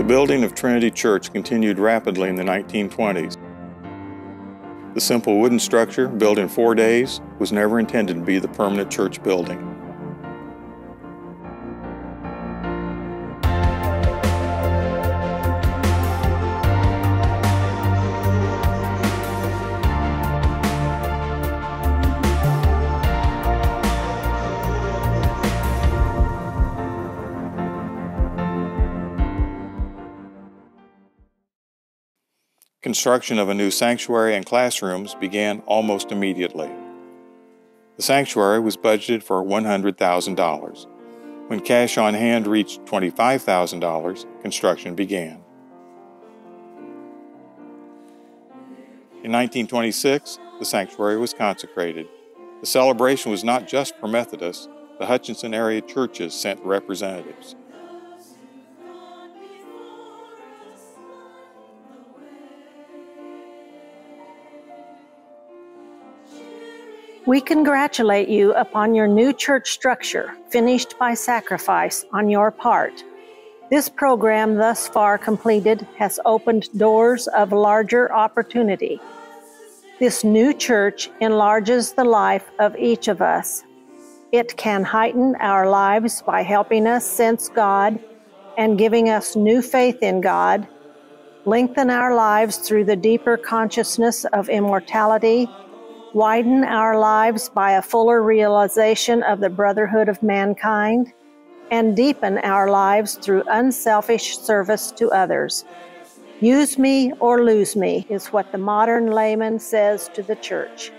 The building of Trinity Church continued rapidly in the 1920s. The simple wooden structure, built in 4 days, was never intended to be the permanent church building. Construction of a new sanctuary and classrooms began almost immediately. The sanctuary was budgeted for $100,000. When cash on hand reached $25,000, construction began. In 1926, the sanctuary was consecrated. The celebration was not just for Methodists. The Hutchinson area churches sent representatives. We congratulate you upon your new church structure, finished by sacrifice on your part. This program thus far completed has opened doors of larger opportunity. This new church enlarges the life of each of us. It can heighten our lives by helping us sense God and giving us new faith in God, lengthen our lives through the deeper consciousness of immortality, widen our lives by a fuller realization of the brotherhood of mankind, and deepen our lives through unselfish service to others. Use me or lose me is what the modern layman says to the church.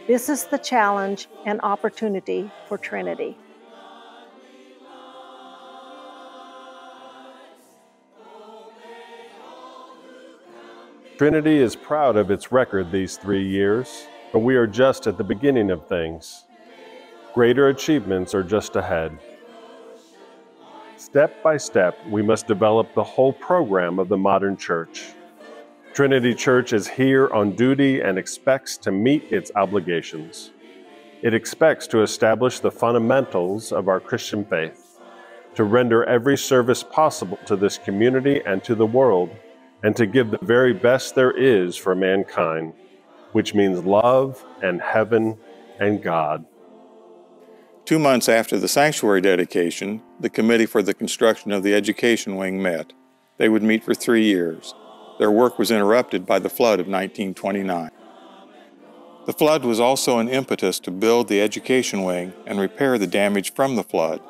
This is the challenge and opportunity for Trinity. Trinity is proud of its record these 3 years. But we are just at the beginning of things. Greater achievements are just ahead. Step by step, we must develop the whole program of the modern church. Trinity Church is here on duty and expects to meet its obligations. It expects to establish the fundamentals of our Christian faith, to render every service possible to this community and to the world, and to give the very best there is for mankind, which means love and heaven and God. 2 months after the sanctuary dedication, the committee for the construction of the education wing met. They would meet for 3 years. Their work was interrupted by the flood of 1929. The flood was also an impetus to build the education wing and repair the damage from the flood.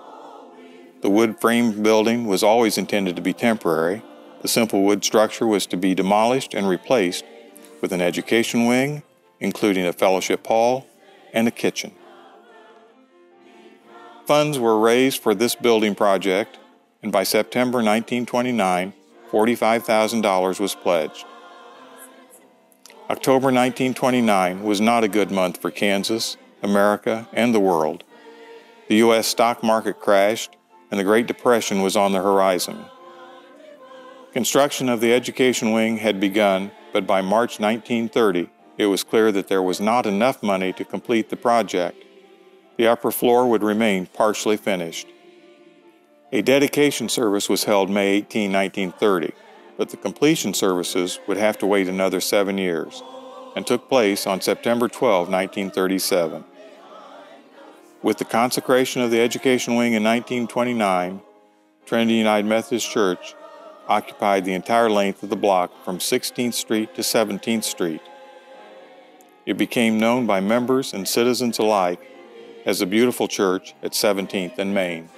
The wood frame building was always intended to be temporary. The simple wood structure was to be demolished and replaced with an education wing, including a fellowship hall and a kitchen. Funds were raised for this building project, and by September 1929, $45,000 was pledged. October 1929 was not a good month for Kansas, America, and the world. The U.S. stock market crashed, and the Great Depression was on the horizon. Construction of the education wing had begun, but by March 1930, it was clear that there was not enough money to complete the project. The upper floor would remain partially finished. A dedication service was held May 18, 1930, but the completion services would have to wait another 7 years, and took place on September 12, 1937. With the consecration of the education wing in 1929, Trinity United Methodist Church occupied the entire length of the block from 16th Street to 17th Street. It became known by members and citizens alike as the beautiful church at 17th and Main.